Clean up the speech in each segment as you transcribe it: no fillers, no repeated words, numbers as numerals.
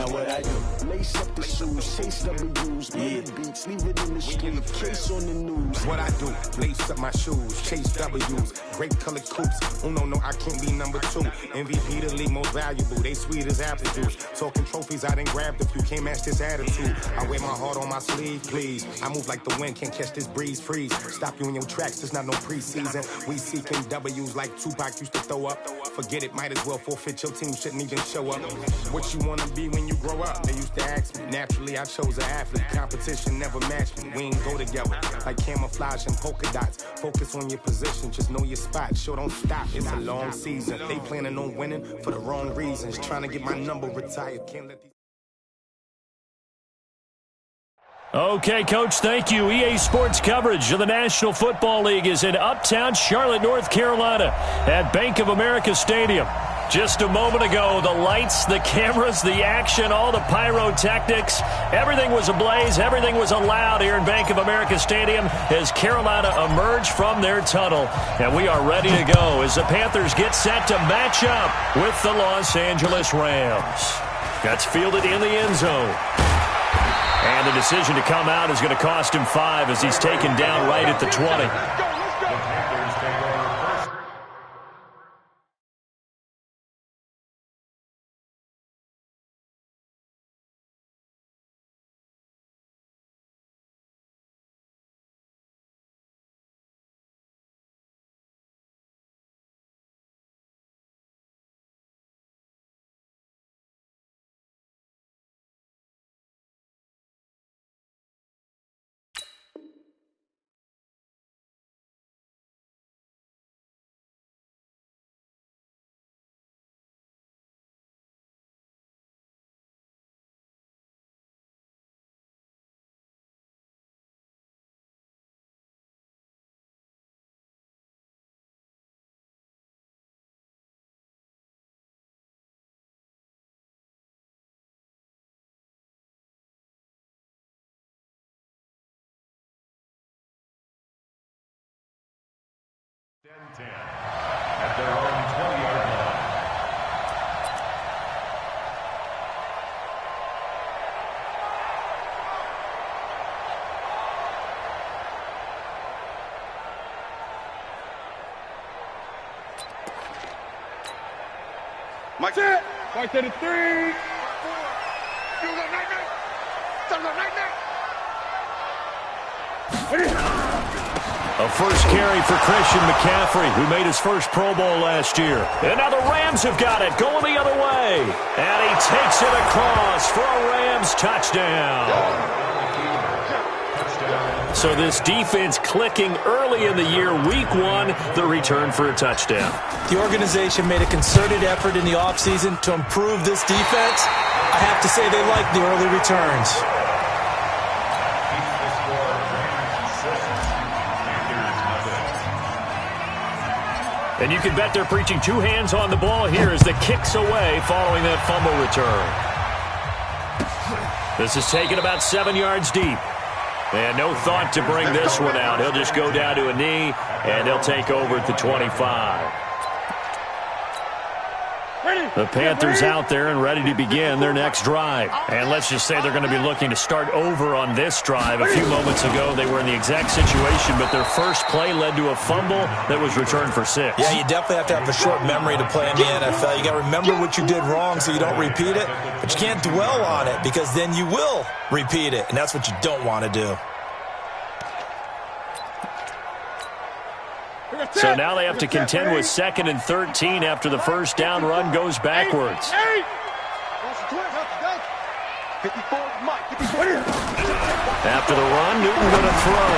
Now what I do? Lace up the shoes, chase W's, beats, leave it in the street, case on the news. What I do? Lace up my shoes, chase W's, great colored coops. Oh no, I can't be number 2. MVP the league most valuable, they sweet as apple juice. Talking trophies, I done grabbed a few, can't match this attitude. I wear my heart on my sleeve, please. I move like the wind, can't catch this breeze, freeze. Stop you in your tracks, there's not no preseason. We seeking W's like Tupac used to throw up. Forget it, might as well forfeit, your team shouldn't even show up. What you wanna be when you grow up? They used to ask me. Naturally, I chose an athlete. Competition never matched me. We ain't go together like camouflage and polka dots. Focus on your position, just know your spot. Sure, don't stop, it's a long season. They planning on winning for the wrong reasons. Trying to get my number retired. Can't let these... Okay, Coach, thank you. EA Sports coverage of the National Football League is in uptown Charlotte, North Carolina at Bank of America Stadium. Just a moment ago, the lights, the cameras, the action, all the pyrotechnics, everything was ablaze, everything was allowed here in Bank of America Stadium as Carolina emerged from their tunnel. And we are ready to go as the Panthers get set to match up with the Los Angeles Rams. That's fielded in the end zone. And the decision to come out is going to cost him 5 as he's taken down right at the 20. At their own 20-yard line. Mike set. Mike to the 3. A first carry for Christian McCaffrey, who made his first Pro Bowl last year. And now the Rams have got it, going the other way. And he takes it across for a Rams touchdown. So this defense clicking early in the year, week 1, the return for a touchdown. The organization made a concerted effort in the offseason to improve this defense. I have to say they like the early returns. And you can bet they're preaching 2 hands on the ball here as the kick's away following that fumble return. This is taken about 7 yards deep. And no thought to bring this one out. He'll just go down to a knee, and they'll take over at the 25. The Panthers out there and ready to begin their next drive. And let's just say they're going to be looking to start over on this drive. A few moments ago, they were in the exact situation, but their first play led to a fumble that was returned for 6. Yeah, you definitely have to have a short memory to play in the NFL. You got to remember what you did wrong so you don't repeat it, but you can't dwell on it because then you will repeat it, and that's what you don't want to do. So now they have to contend with 2nd and 13 after the first down run goes backwards. After the run, Newton going to throw.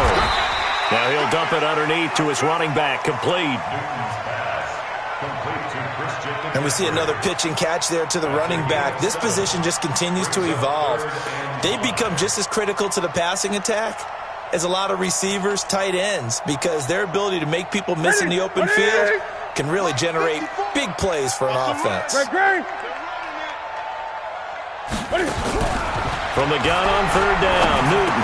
Now he'll dump it underneath to his running back, complete. And we see another pitch and catch there to the running back. This position just continues to evolve. They become just as critical to the passing attack as a lot of receivers, tight ends, because their ability to make people miss in the open field can really generate big plays for an offense. From the gun on 3rd down, Newton.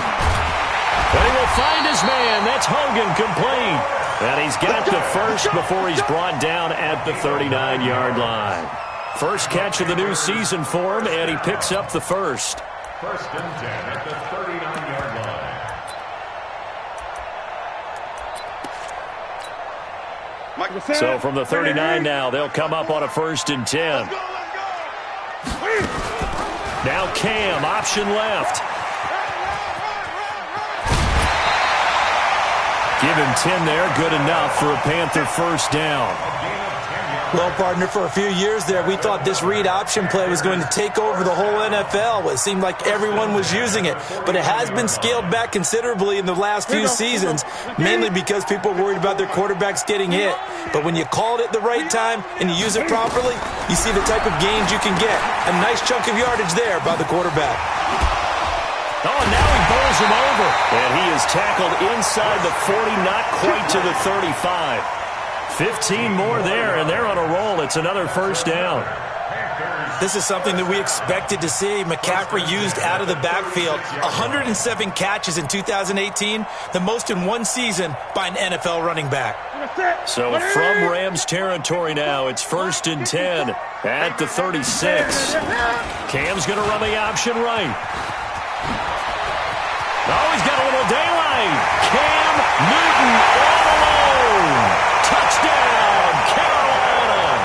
But he will find his man. That's Hogan, complete. And he's got the first before he's brought down at the 39-yard line. First catch of the new season for him, and he picks up the first. First and 10 at the 39-yard line. So from the 39 now, they'll come up on a first and 10. Now Cam, option left. Give him 10 there, good enough for a Panther first down. Well, partner, for a few years there, we thought this read option play was going to take over the whole NFL. It seemed like everyone was using it, but it has been scaled back considerably in the last few seasons, mainly because people are worried about their quarterbacks getting hit. But when you call it at the right time and you use it properly, you see the type of gains you can get. A nice chunk of yardage there by the quarterback. Oh, now he bowls him over. And he is tackled inside the 40, not quite to the 35. 15 more there, and they're on a roll. It's another first down. This is something that we expected to see. McCaffrey used out of the backfield. 107 catches in 2018, the most in one season by an NFL running back. So from Rams territory now, it's first and 10 at the 36. Cam's going to run the option right. Oh, he's got a little daylight. Cam Newton all alone. Touchdown, Carolina.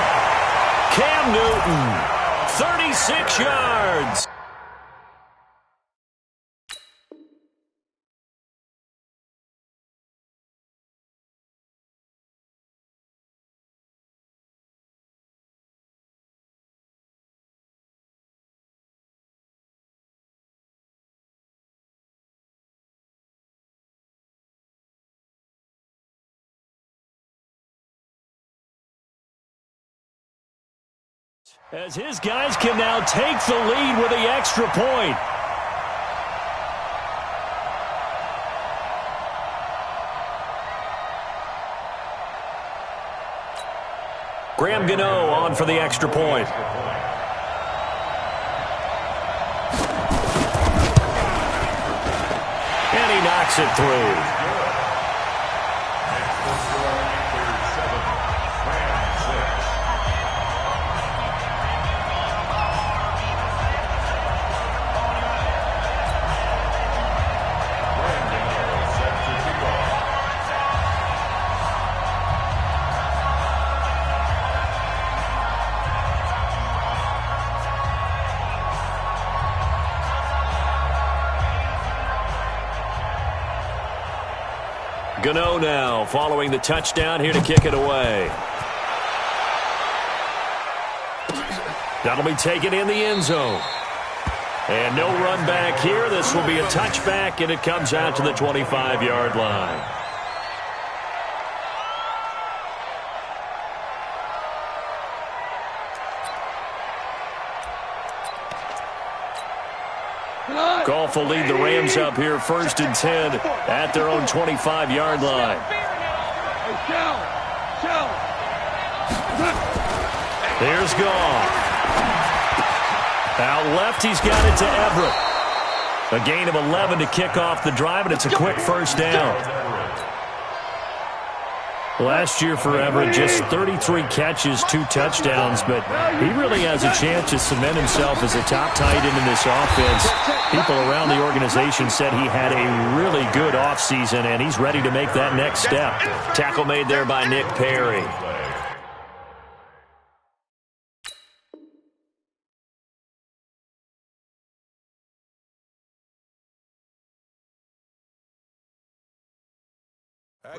Cam Newton, 36 yards. As his guys can now take the lead with the extra point. Graham Gano on for the extra point. And he knocks it through. Gano now following the touchdown here to kick it away. That'll be taken in the end zone. And no run back here. This will be a touchback, and it comes out to the 25-yard line. Goff will lead the Rams up here first and 10 at their own 25-yard line. Here's Goff. Out left, he's got it to Everett. A gain of 11 to kick off the drive, and it's a quick first down. Last year for Everett, just 33 catches, 2 touchdowns, but he really has a chance to cement himself as a top tight end in this offense. People around the organization said he had a really good offseason, and he's ready to make that next step. Tackle made there by Nick Perry.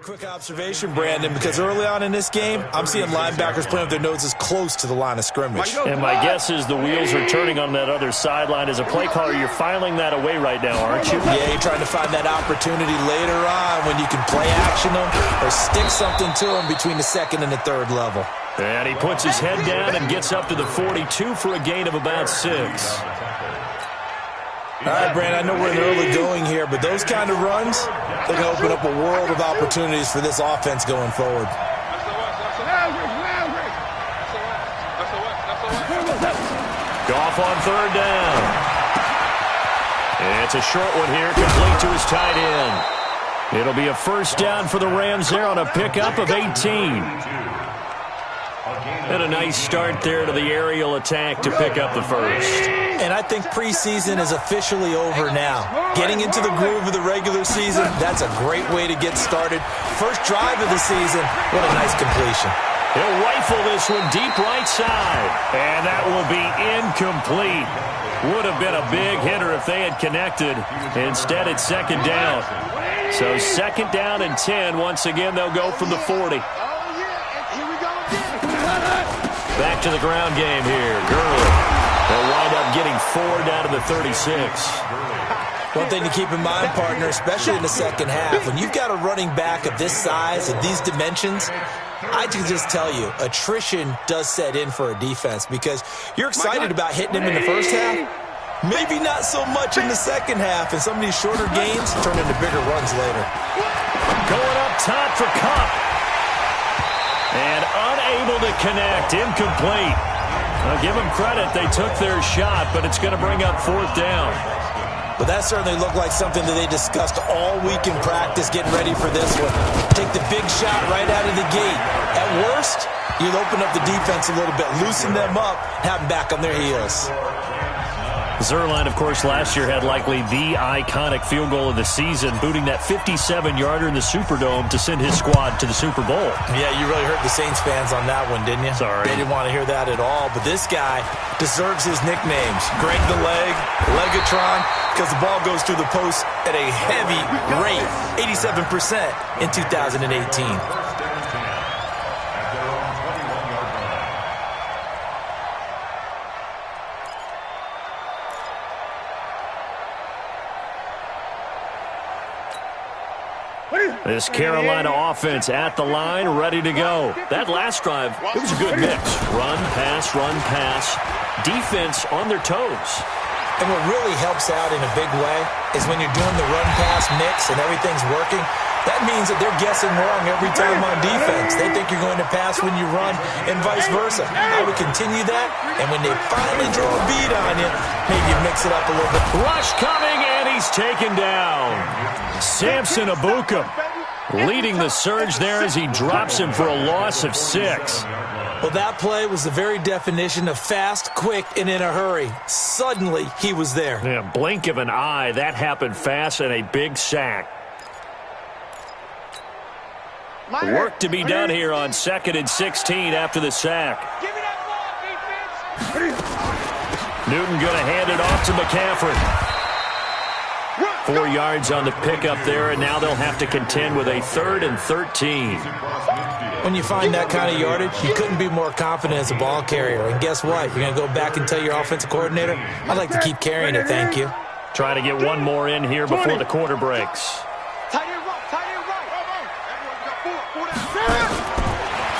Quick observation, Brandon, because early on in this game, I'm seeing linebackers playing with their noses close to the line of scrimmage. And my guess is the wheels are turning on that other sideline. As a play caller, you're filing that away right now, aren't you? Yeah, you're trying to find that opportunity later on when you can play action them or stick something to them between the second and the third level. And he puts his head down and gets up to the 42 for a gain of about 6. All right, Brandon, I know we're in early going here, but those kind of runs, they're going to open up a world of opportunities for this offense going forward. Goff on third down. And it's a short one here, complete to his tight end. It'll be a first down for the Rams there on a pickup of 18. And a nice start there to the aerial attack to pick up the first. And I think preseason is officially over now. Getting into the groove of the regular season, that's a great way to get started. First drive of the season, what a nice completion. He'll rifle this one deep right side. And that will be incomplete. Would have been a big hitter if they had connected. Instead, it's second down. So second down and 10. Once again, they'll go from the 40. Back to the ground game here. Gurley. They'll wind up getting 4 down to the 36. One thing to keep in mind, partner, especially in the second half, when you've got a running back of this size, of these dimensions, I can just tell you, attrition does set in for a defense because you're excited about hitting him in the first half. Maybe not so much in the second half, and some of these shorter gains turn into bigger runs later. Going up top for Kupp. And unable to connect. Incomplete. I'll give them credit. They took their shot, but it's going to bring up fourth down. But that certainly looked like something that they discussed all week in practice getting ready for this one. Take the big shot right out of the gate. At worst, you'll open up the defense a little bit, loosen them up, have them back on their heels. Zuerlein, of course, last year had likely the iconic field goal of the season, booting that 57-yarder in the Superdome to send his squad to the Super Bowl. Yeah, you really hurt the Saints fans on that one, didn't you? Sorry. They didn't want to hear that at all. But this guy deserves his nicknames. Greg the Leg, Legatron, because the ball goes through the post at a heavy rate, 87% in 2018. This Carolina offense at the line, ready to go. That last drive, it was a good mix. Run, pass, defense on their toes. And what really helps out in a big way is when you're doing the run-pass mix and everything's working, that means that they're guessing wrong every time on defense. They think you're going to pass when you run and vice versa. I would continue that, and when they finally draw a bead on you, maybe you mix it up a little bit. Rush coming, and he's taken down. Samson Ebukam leading the surge there as he drops him for a loss of 6. Well, that play was the very definition of fast, quick, and in a hurry. Suddenly, he was there. Yeah, blink of an eye. That happened fast and a big sack. Work to be done here on 2nd and 16 after the sack. Newton going to hand it off to McCaffrey. 4 yards on the pickup there, and now they'll have to contend with a 3rd and 13. When you find that kind of yardage, you couldn't be more confident as a ball carrier. And guess what? You're going to go back and tell your offensive coordinator, I'd like to keep carrying it, thank you. Try to get one more in here before the quarter breaks.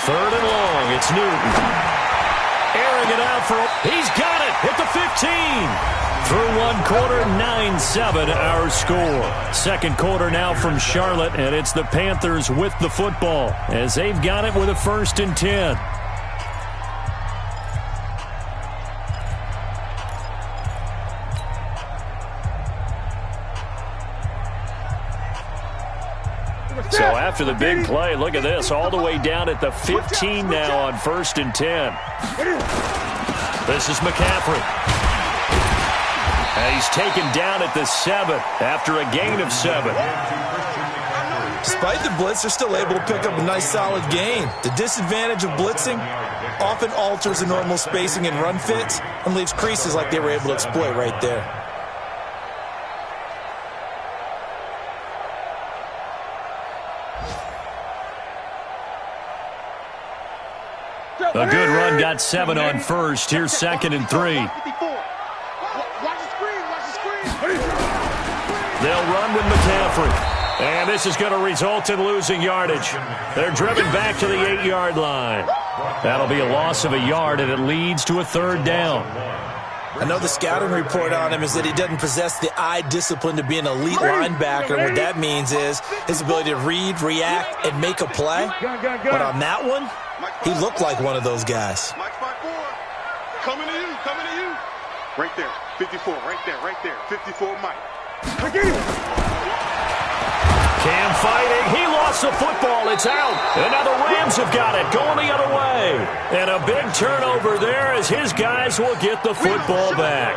3rd and long, it's Newton. Airing it out for, he's got it at the 15. Through one quarter, 9-7 our score. Second quarter now from Charlotte, and it's the Panthers with the football as they've got it with a 1st and 10. So after the big play, look at this, all the way down at the 15 now on 1st and 10. This is McCaffrey. And he's taken down at the 7 after a gain of 7. Despite the blitz, they're still able to pick up a nice solid gain. The disadvantage of blitzing often alters the normal spacing and run fits and leaves creases like they were able to exploit right there. A good run, got 7 on 1st. Here's 2nd and 3. They'll run with McCaffrey. And this is going to result in losing yardage. They're driven back to the 8-yard line. That'll be a loss of a yard, and it leads to a 3rd down. I know the scouting report on him is that he doesn't possess the eye discipline to be an elite linebacker. And what that means is his ability to read, react, and make a play. But on that one, he looked like one of those guys. Coming to you. Right there, 54, right there, 54, Mike. Cam fighting. He lost the football. It's out. And now the Rams have got it. Going the other way. And a big turnover there as his guys will get the football back.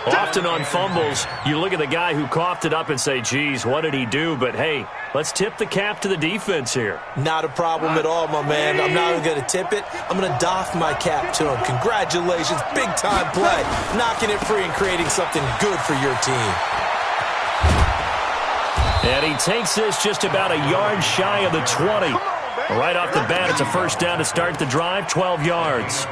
Often on fumbles, you look at the guy who coughed it up and say, geez, what did he do? But, hey, let's tip the cap to the defense here. Not a problem at all, my man. I'm not even going to tip it. I'm going to doff my cap to him. Congratulations. Big-time play. Knocking it free and creating something good for your team. And he takes this just about a yard shy of the 20. Right off the bat, it's a first down to start the drive, 12 yards.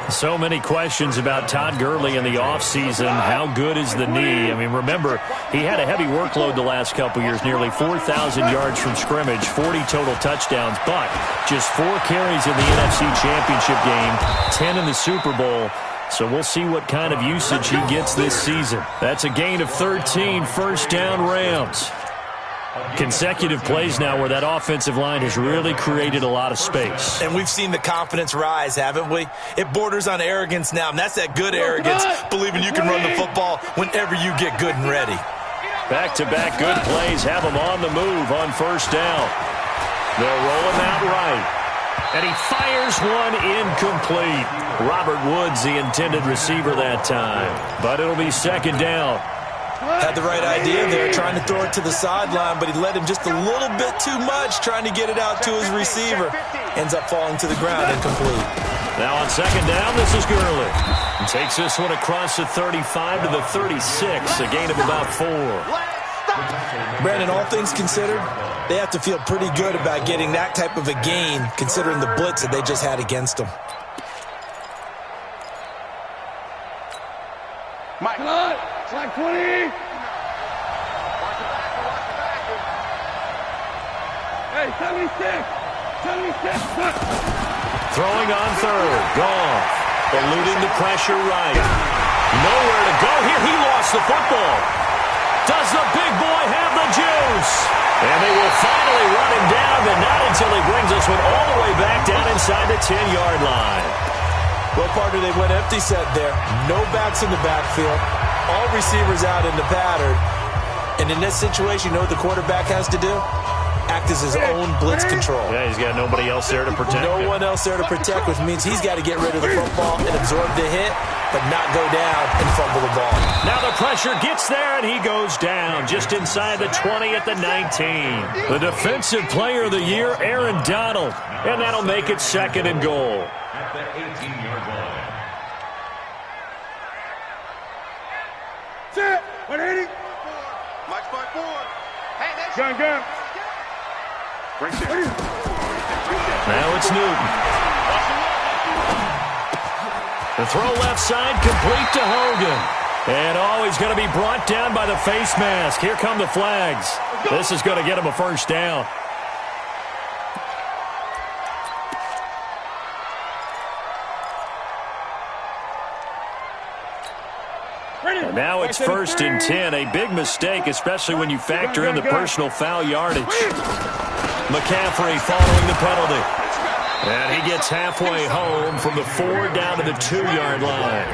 So many questions about Todd Gurley in the offseason. How good is the knee? I mean, remember, he had a heavy workload the last couple years, nearly 4,000 yards from scrimmage, 40 total touchdowns, but just 4 carries in the NFC Championship game, 10 in the Super Bowl. So we'll see what kind of usage he gets this season. That's a gain of 13, first down Rams. Consecutive plays now where that offensive line has really created a lot of space. And we've seen the confidence rise, haven't we? It borders on arrogance now, and that's that good arrogance, believing you can run the football whenever you get good and ready. Back-to-back good plays have him on the move on first down. They'll roll him out right. And he fires one incomplete. Robert Woods, the intended receiver that time. But it'll be second down. Had the right idea there, trying to throw it to the sideline, but he let him just a little bit too much, trying to get it out to his receiver. Ends up falling to the ground incomplete. Now on second down, this is Gurley. He takes this one across the 35 to the 36, a gain of about 4. Brandon, all things considered, they have to feel pretty good about getting that type of a gain, considering the blitz that they just had against them. Mike. Flag 20. Hey, 76. 76. Throwing on third. Goff. Eluding the pressure right. Nowhere to go here. He lost the football. Does the big boy have the juice? And they will finally run him down, but not until he brings us one all the way back down inside the 10-yard line. Well, partner, they went empty set there. No backs in the backfield. All receivers out in the pattern. And in this situation, you know what the quarterback has to do? Act as his own blitz control. Yeah, he's got nobody else there to protect him. No one else there to protect, which means he's got to get rid of the football and absorb the hit, but not go down and fumble the ball. Now the pressure gets there, and he goes down just inside the 20 at the 19. The Defensive Player of the Year, Aaron Donald. And that'll make it second and goal. At the 18-yard line. Set. 180. Mike 5-4. Hey, that's Gun. right there. Now it's Newton. The throw left side, complete to Hogan. And he's going to be brought down by the face mask. Here come the flags. This is going to get him a first down. And now it's 1st and 10. A big mistake, especially when you factor in the personal foul yardage. McCaffrey following the penalty. And he gets halfway home from the 4 down to the 2-yard line.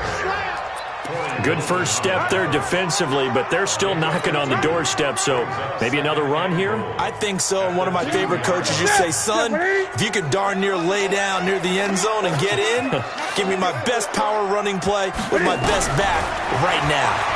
Good first step there defensively, but they're still knocking on the doorstep, so maybe another run here? I think so, and one of my favorite coaches just say, son, if you could darn near lay down near the end zone and get in, give me my best power running play with my best back right now.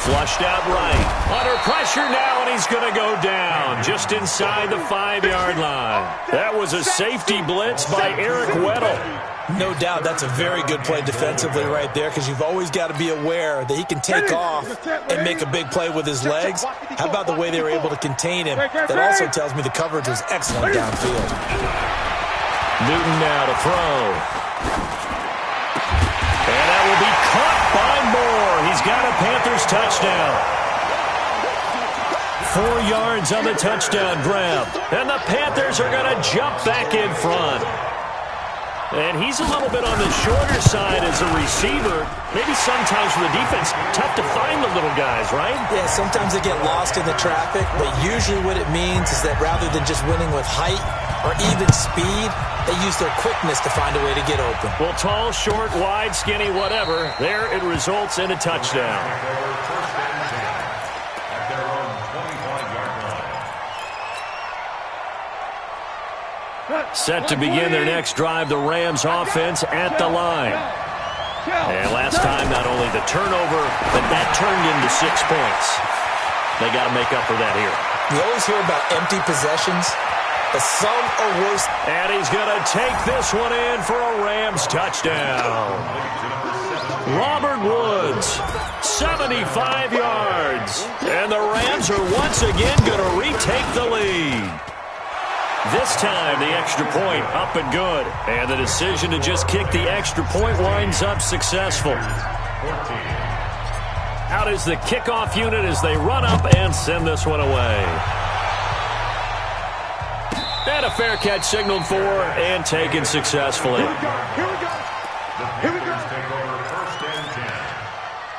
Flushed out right. Under pressure now, and he's going to go down just inside the 5-yard line. That was a safety blitz by Eric Weddle. No doubt that's a very good play defensively right there, because you've always got to be aware that he can take off and make a big play with his legs. How about the way they were able to contain him? That also tells me the coverage was excellent downfield. Newton now to throw. And that will be caught by Moore. He's got a Panthers touchdown. 4 yards on the touchdown grab. And the Panthers are going to jump back in front. And he's a little bit on the shorter side as a receiver. Maybe sometimes for the defense, tough to find the little guys, right? Yeah, sometimes they get lost in the traffic, but usually what it means is that rather than just winning with height or even speed, they use their quickness to find a way to get open. Well, tall, short, wide, skinny, whatever, there it results in a touchdown. At their own 25 Set to begin their next drive, the Rams offense at the line. And last time, not only the turnover, but that turned into 6 points. They got to make up for that here. You always hear about empty possessions, but some are worse. And he's going to take this one in for a Rams touchdown. Robert Woods, 75 yards. And the Rams are once again going to retake the lead. This time, the extra point up and good. And the decision to just kick the extra point winds up successful. Out is the kickoff unit as they run up and send this one away. And a fair catch signaled for and taken successfully. The Panthers take over 1st and 10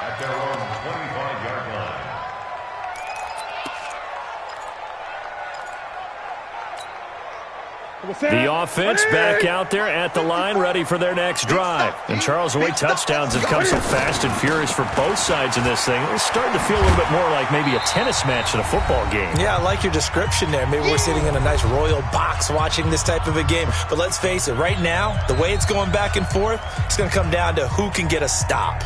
at their own 25-yard line. The offense back out there at the line, ready for their next drive. And Charles, the way touchdowns have come so fast and furious for both sides in this thing, it's starting to feel a little bit more like maybe a tennis match in a football game. Yeah, I like your description there. Maybe we're sitting in a nice royal box watching this type of a game. But let's face it, right now, the way it's going back and forth, it's going to come down to who can get a stop.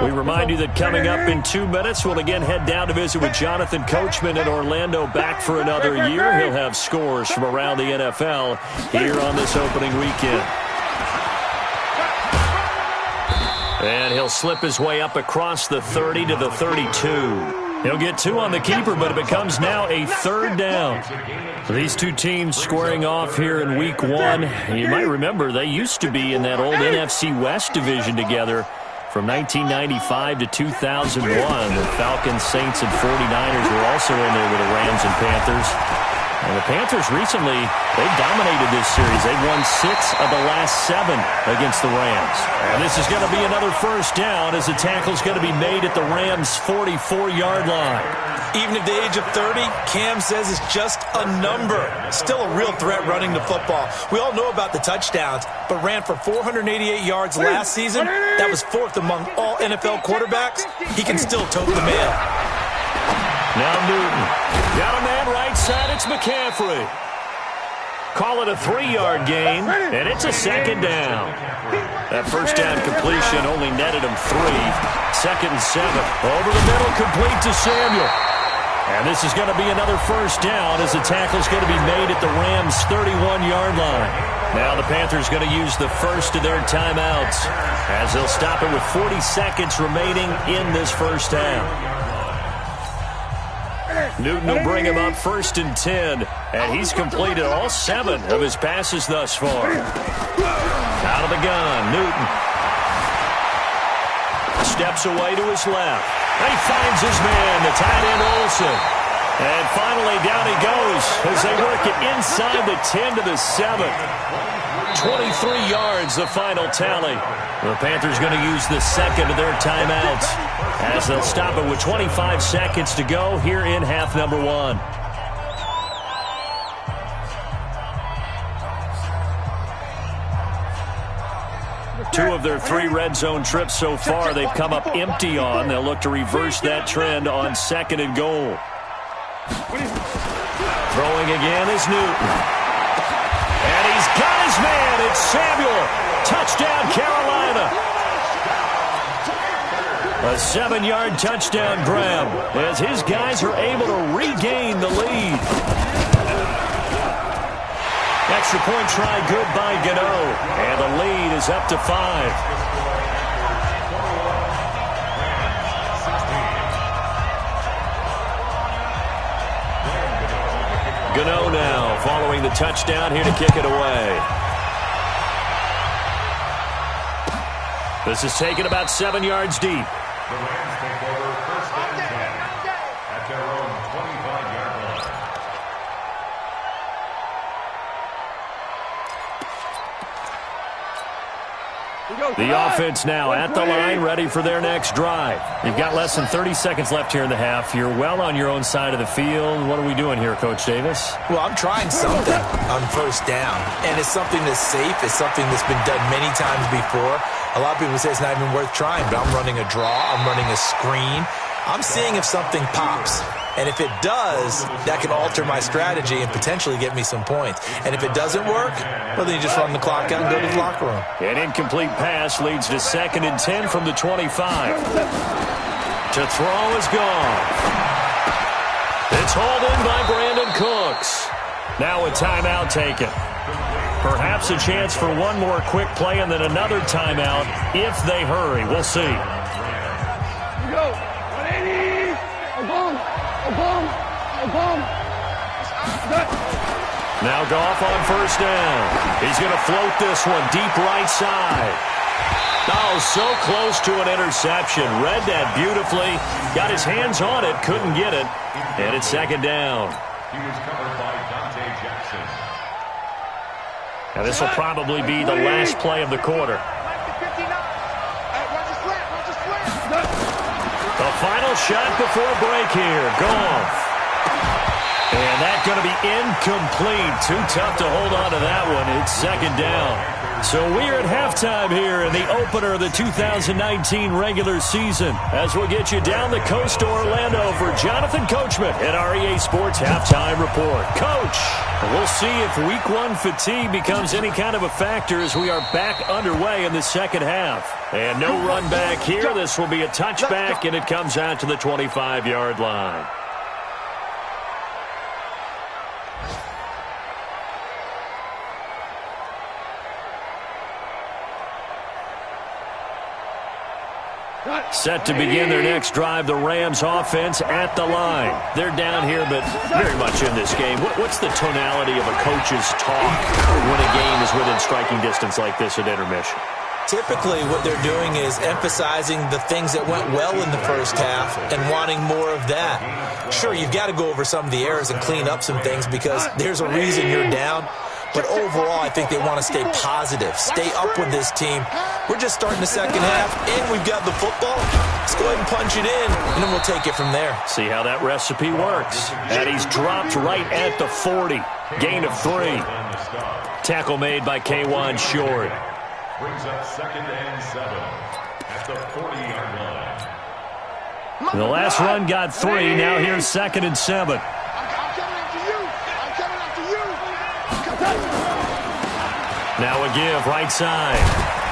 We remind you that coming up in 2 minutes, we'll again head down to visit with Jonathan Coachman in Orlando, back for another year. He'll have scores from around the NFL here on this opening weekend. And he'll slip his way up across the 30 to the 32. He'll get 2 on the keeper, but it becomes now a 3rd down. These two teams squaring off here in Week 1. You might remember they used to be in that old NFC West division together. From 1995 to 2001, the Falcons, Saints, and 49ers were also in there with the Rams and Panthers. And the Panthers recently, they've dominated this series. They've won 6 of the last 7 against the Rams. And this is going to be another 1st down as the tackle's going to be made at the Rams' 44-yard line. Even at the age of 30, Cam says it's just a number. Still a real threat running the football. We all know about the touchdowns, but ran for 488 yards last season. That was 4th among all NFL quarterbacks. He can still tote the mail. Now Newton. Got a man right side. It's McCaffrey. Call it a 3-yard gain, and it's a 2nd down. That 1st down completion only netted him 3. 2nd and 7. Over the middle, complete to Samuel. And this is going to be another 1st down as the tackle's going to be made at the Rams' 31-yard line. Now the Panthers going to use the first of their timeouts as they'll stop it with 40 seconds remaining in this 1st half. Newton will bring him up 1st and 10, and he's completed all 7 of his passes thus far. Out of the gun, Newton. Steps away to his left. And he finds his man, the tight end Olsen. And finally down he goes as they work it inside the 10 to the 7. 23 yards, the final tally. The Panthers going to use the 2nd of their timeouts as they'll stop it with 25 seconds to go here in half number 1. Two of their 3 red zone trips so far they've come up empty on. They'll look to reverse that trend on 2nd and goal. Throwing again is Newton. And he's got his man. It's Samuel. Touchdown, Carolina. A 7-yard touchdown grab as his guys are able to regain the lead. Extra point try good by Gano. And the lead is up to 5. Gano now following the touchdown here to kick it away. This is taken about 7 yards deep. The Rams take over 1st and 10 at their own 25-yard line. The offense now at the line, ready for their next drive. You've got less than 30 seconds left here in the half. You're well on your own side of the field. What are we doing here, Coach Davis? Well, I'm trying something on first down, and it's something that's safe. It's something that's been done many times before. A lot of people say it's not even worth trying, but I'm running a draw. I'm running a screen. I'm seeing if something pops. And if it does, that can alter my strategy and potentially get me some points. And if it doesn't work, well, then you just run the clock out and go to the locker room. An incomplete pass leads to 2nd and 10 from the 25. To throw is gone. It's hauled in by Brandon Cooks. Now a timeout taken. Perhaps a chance for one more quick play and then another timeout if they hurry. We'll see. Here we go. 180. Now Goff on first down. He's going to float this one deep right side. Oh, so close to an interception. Read that beautifully. Got his hands on it. Couldn't get it. And it's 2nd down. He was covered by Dante Jackson. Now this will probably be the last play of the quarter. The final shot before break here. Goff. And that's going to be incomplete. Too tough to hold on to that one. It's 2nd down. So we're at halftime here in the opener of the 2019 regular season as we'll get you down the coast to Orlando for Jonathan Coachman at our EA Sports Halftime Report. Coach, we'll see if Week 1 fatigue becomes any kind of a factor as we are back underway in the second half. And no run back here. This will be a touchback, and it comes out to the 25-yard line. Set to begin their next drive, the Rams offense at the line. They're down here, but very much in this game. What's the tonality of a coach's talk when a game is within striking distance like this at intermission? Typically, what they're doing is emphasizing the things that went well in the first half and wanting more of that. Sure, you've got to go over some of the errors and clean up some things because there's a reason you're down. But overall, I think they want to stay positive, stay up with this team. We're just starting the second half, and we've got the football. Let's go ahead and punch it in, and then we'll take it from there. See how that recipe works. And he's dropped right at the 40. Gain of 3. Tackle made by K'Wan Short. Brings up 2nd and 7 at the 40-yard line. The last run got 3. Now here's 2nd and 7. Now a give, right side.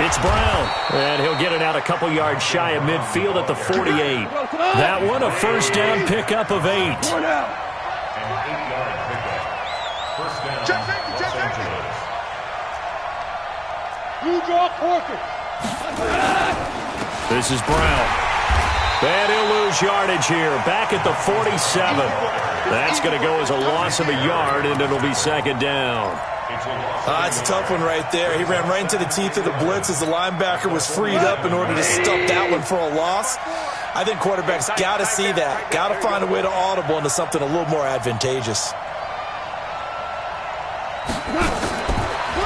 It's Brown, and he'll get it out a couple yards shy of midfield at the 48. That one, a first down pickup of 8. An 8-yard pickup. First down, Los Angeles. You draw quarter. This is Brown. And he'll lose yardage here, back at the 47. That's going to go as a loss of a yard, and it'll be 2nd down. It's a tough one right there. He ran right into the teeth of the blitz as the linebacker was freed up in order to stop that one for a loss. I think quarterbacks got to see that. Got to find a way to audible into something a little more advantageous.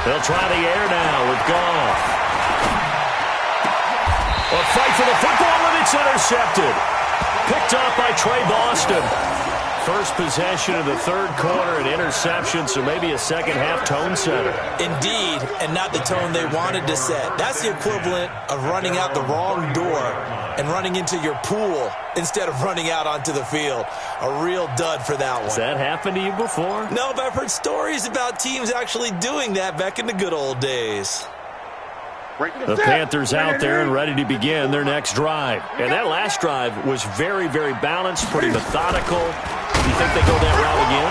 They'll try the air now with Goff. A fight for the football, and it's intercepted. Picked off by Trey Boston. First possession of the third quarter, an interception, so maybe a second-half tone setter. Indeed, and not the tone they wanted to set. That's the equivalent of running out the wrong door and running into your pool instead of running out onto the field. A real dud for that one. Has that happened to you before? No, but I've heard stories about teams actually doing that back in the good old days. The Panthers out there and ready to begin their next drive. And that last drive was very, very balanced, pretty methodical. Do you think they go that route again?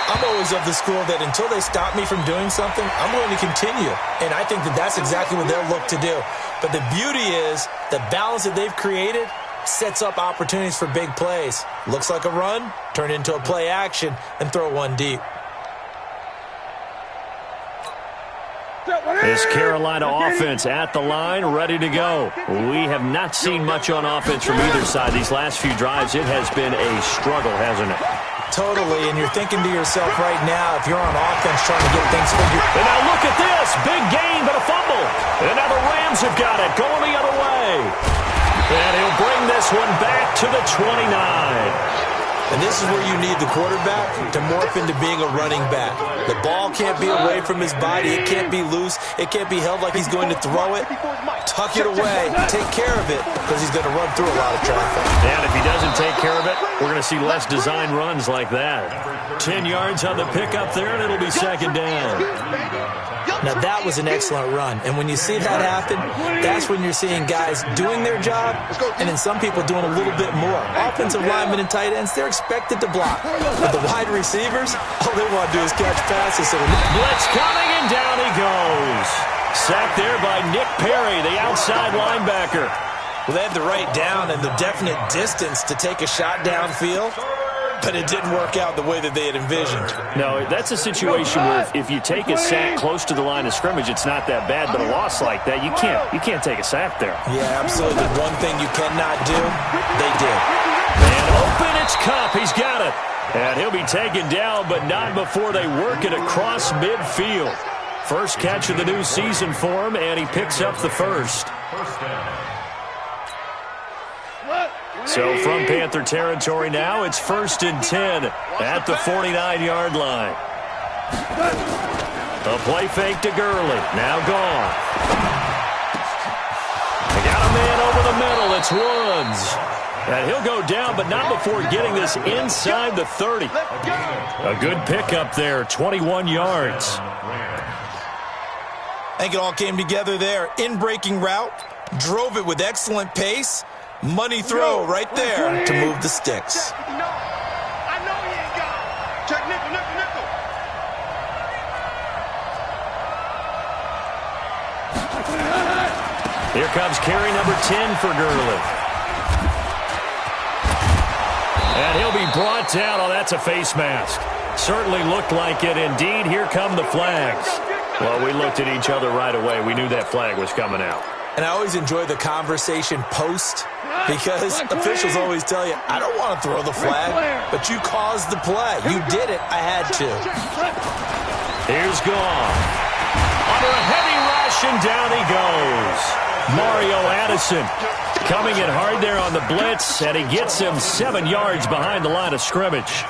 I'm always of the school that until they stop me from doing something, I'm going to continue. And I think that that's exactly what they'll look to do. But the beauty is the balance that they've created sets up opportunities for big plays. Looks like a run, turn into a play action, and throw one deep. This Carolina offense at the line, ready to go. We have not seen much on offense from either side these last few drives. It has been a struggle, hasn't it? Totally, and you're thinking to yourself right now, if you're on offense trying to get things figured. And now look at this. Big gain, but a fumble. And now the Rams have got it, going the other way. And he'll bring this one back to the 29. And this is where you need the quarterback to morph into being a running back. The ball can't be away from his body. It can't be loose. It can't be held like he's going to throw it. Tuck it away. Take care of it because he's going to run through a lot of traffic. And if he doesn't take care of it, we're going to see less design runs like that. 10 yards on the pickup there, and it'll be second down. Now, that was an excellent run. And when you see that happen, that's when you're seeing guys doing their job and then some people doing a little bit more. Offensive linemen and tight ends, they're expected to block. But the wide receivers, all they want to do is catch passes. So blitz coming, and down he goes. Sacked there by Nick Perry, the outside linebacker. Well, they had the right down and the definite distance to take a shot downfield. But it didn't work out the way that they had envisioned. No, that's a situation where if you take a sack close to the line of scrimmage, it's not that bad. But a loss like that, you can't take a sack there. Yeah, absolutely. The one thing you cannot do, they did. And open, it's Cup. He's got it. And he'll be taken down, but not before they work it across midfield. First catch of the new season for him, and he picks up the first. So from Panther territory now, it's 1st and 10 at the 49-yard line. A play fake to Gurley. Now gone. They got a man over the middle. It's Woods. And he'll go down, but not before getting this inside the 30. A good pickup there, 21 yards. I think it all came together there. In-breaking route, drove it with excellent pace. Money throw right there to move the sticks. I know he ain't got it. Check nickel, nickel, nickel. Here comes carry number 10 for Gurley. And he'll be brought down. Oh, that's a face mask. Certainly looked like it. Indeed, here come the flags. Well, we looked at each other right away. We knew that flag was coming out. And I always enjoy the conversation post because officials always tell you, I don't want to throw the flag, but you caused the play. You did it. I had to. Here's gone. Under a heavy rush, and down he goes. Mario Addison coming in hard there on the blitz, and he gets him 7 yards behind the line of scrimmage.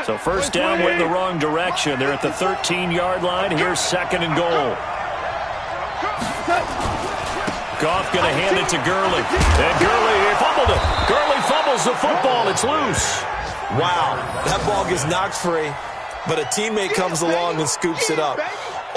So first down went in the wrong direction. They're at the 13-yard line. Here's 2nd and goal. Goff going to hand it to Gurley. And Gurley fumbled it. Gurley fumbles the football. It's loose. Wow, that ball gets knocked free, but a teammate comes along and scoops it up.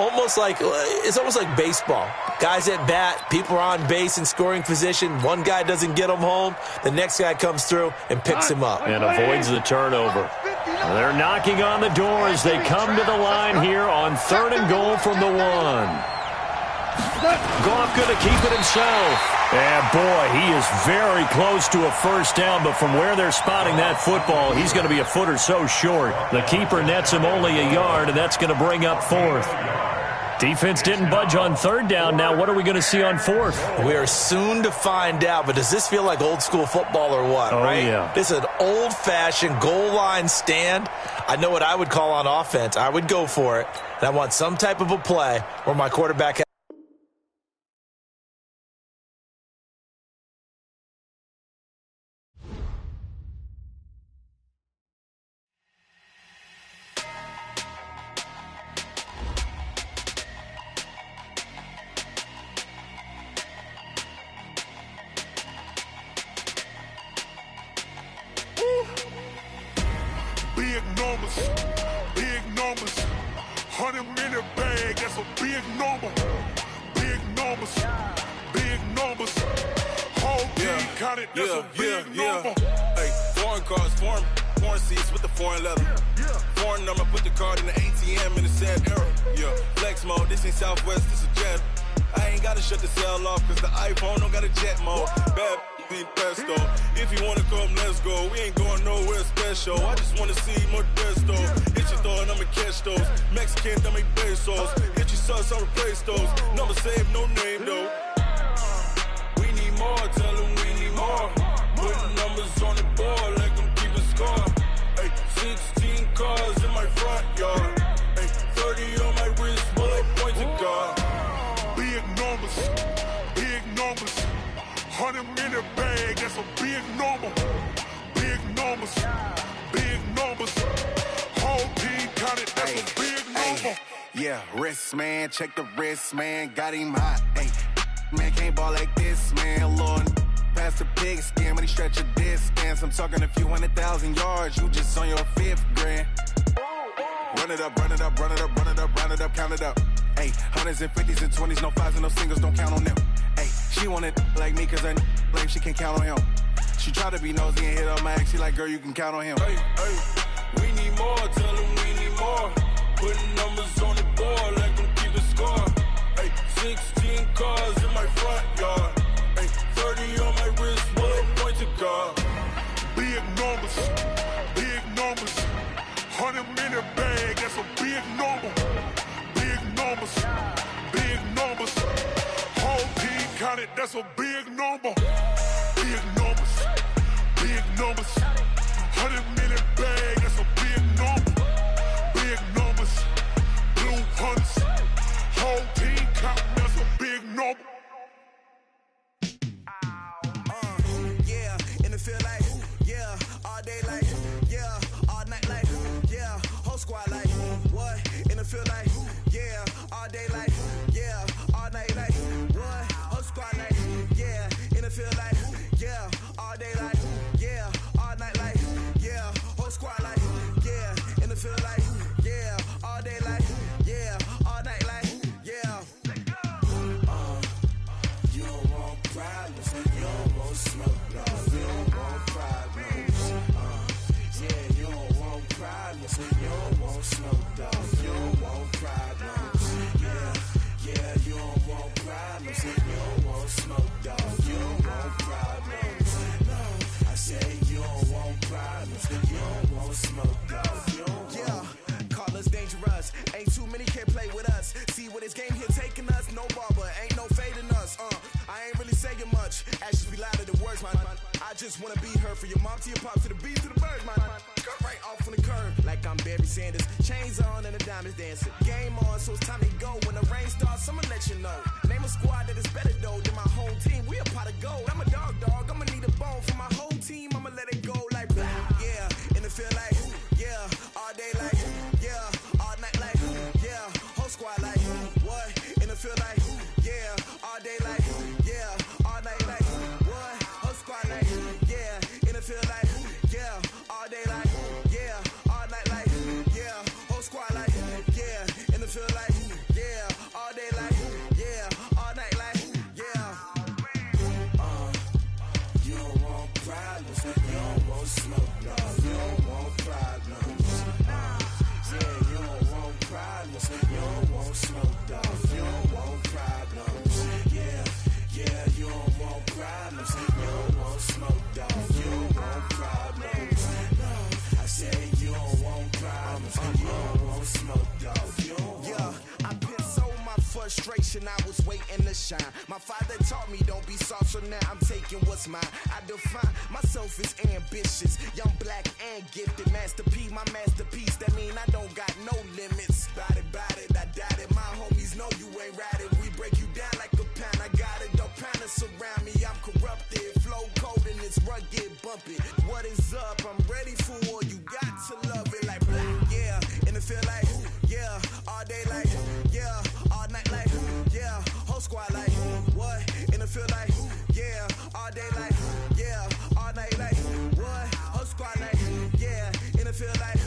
It's almost like baseball. Guys at bat, people are on base in scoring position. One guy doesn't get him home. The next guy comes through and picks him up. And avoids the turnover. They're knocking on the door as they come to the line here on 3rd and goal from the 1. Goff going to keep it himself. And boy, he is very close to a first down, but from where they're spotting that football, he's going to be a foot or so short. The keeper nets him only a yard, and that's going to bring up 4th. Defense didn't budge on 3rd down. Now what are we going to see on 4th? We are soon to find out, but does this feel like old school football or what, right? Yeah. This is an old-fashioned goal line stand. I know what I would call on offense. I would go for it, and I want some type of a play where my quarterback Big numbers, 100-minute bag, that's a big number. Big numbers, whole team counted, that's a big number. Hey, foreign cars, foreign seats with the foreign leather. Foreign number, put the card in the ATM in the sad era. Yeah, flex mode, this ain't Southwest, this is Jet. I ain't gotta shut the cell off, cause the iPhone don't got a jet mode. Bad Pesto. If you wanna come, let's go. We ain't going nowhere special. I just wanna see Modesto. Hit your throw and I'ma catch those. Mexican, dummy pesos. Hit your sauce, I'll replace those. Number save, no name though. We need more, tell them we need more. Putting numbers on the board, like them keep a score. Ay, 16 cars in my front yard. Ay, 30 on my wrist, bullet point to God. Big numbers, big numbers. 100 minute bag, that's a big number. Big numbers, big numbers. Whole team counted, that's a big number. Yeah, wrist man, check the wrist man, got him hot. Ay, man can't ball like this, man. Lord, past the pig skin when he stretch a distance. I'm talking a few 100,000 yards, you just on your 5th grand. Run it up, run it up, run it up, run it up, run it up, count it up. Ay, hundreds and 50s and 20s, no 5s and no singles, don't count on them. Ay, she wanted like me cause I like she can count on him. She tried to be nosy and hit up my ex, she like, girl, you can count on him. Hey, hey, we need more, tell them we need more. Putting numbers on the board, like them keep a score. Hey, 16 cars in my front yard. Hey, 30 on my wrist, bullet point to God. Big numbers, big numbers. 100 minute bag, that's a big number. Big numbers, big numbers. Whole team counted, that's a big number. Big numbers, big numbers. 100 minute bag, that's a big number. Big numbers, blue hunts. Whole team counting, that's a big number. Yeah, in the field like, yeah, all day like, yeah, all night like, yeah, whole squad like, what? In the field like, yeah, all day like, yeah, all night like, what? Whole squad like, yeah, in the field like, yeah, all day like, yeah, all night like, yeah, whole squad like, yeah, in the field like, yeah, all day like, yeah, all night like, yeah. You don't want problems, you don't want smoke, no, you don't want problems. Yeah, you don't want problems, you don't want smoke, dog, you don't want problems. Yeah, yeah, you don't want problems, you don't want smoke, dog, you don't want problems. No, I say you don't want problems, you don't want smoke, dog, you don't want. Yeah, call us dangerous, ain't too many can play with us. See where this game here taking us, no barber, ain't no fading us. I ain't really saying much, actions be louder than words, man. I just wanna be heard, for your mom to your pop, to the beat, to the birds, man. Cut right off on the curb, like I'm Barry Sanders. Chains on and the diamonds dancing. Game on, so it's time to go. When the rain starts, I'ma let you know. Name a squad that is better though than my home team. We a pot of gold. I'm a dog, I'ma need a bone for my whole team. I'ma let it go like blah. Yeah, in the field like, yeah, all day like, yeah, all night like, yeah, whole squad like, what? In the field like, yeah, all day like, yeah, all night like, what? Whole squad like, yeah, in the field like, yeah, all day like, yeah, all night like, yeah, whole squad like, yeah, in the field like, yeah, all day like, yeah, all night like, yeah. You don't want problems, you don't want smoke, no, you don't want problems. Yeah, you don't want problems, you don't want smoke, dog, you don't want problems. Yeah, yeah, you don't want problems, you don't want smoke, dog, you don't want problems. No, I say you don't want problems, you don't want smoke, dog, you don't want. Yeah, I pissed so my frustration, I was waiting to shine. My father taught me don't be soft, so now I'm taking what's mine. I define myself as ambitious, young, black, and gifted. Masterpiece, my masterpiece, that mean I don't got no limits. Bout it, I doubt it. My homies know you ain't ratted. We break you down like a pound. I got it, don't pound us around me. I'm corrupted, flow cold and it's rugged, bump it. What is up? I'm ready for war. You got to love it like black. Yeah, in the field like, yeah, all day like, yeah, all night like, yeah, whole squad like, what? In the field like, yeah, all day like, yeah, all night like, what? Whole squad like, yeah, in the field like,